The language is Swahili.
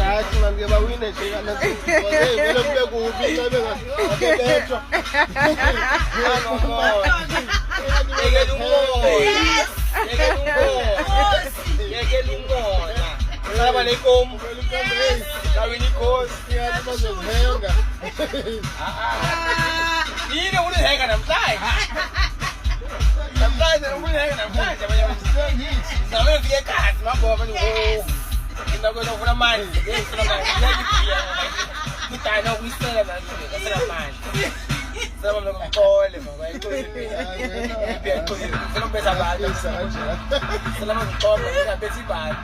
Hayi man ke bawine nje kana vele kube kuphi ngabe ngabelethwa. Yekela umoya. Assalamu alaikum. Kawini inkosi. Bazohenga. Yini ulihenga namhlanje? Namhlanje ulihenga namhlanje abanye Sabe que casa, uma boa, mas ainda agora eu vou na mãe, eu na mãe, não tá não com isso na mãe, essa na mãe. Sabe não com pole, mano, vai coisa, você não pensa nada, você não com pole, você não pensa nada.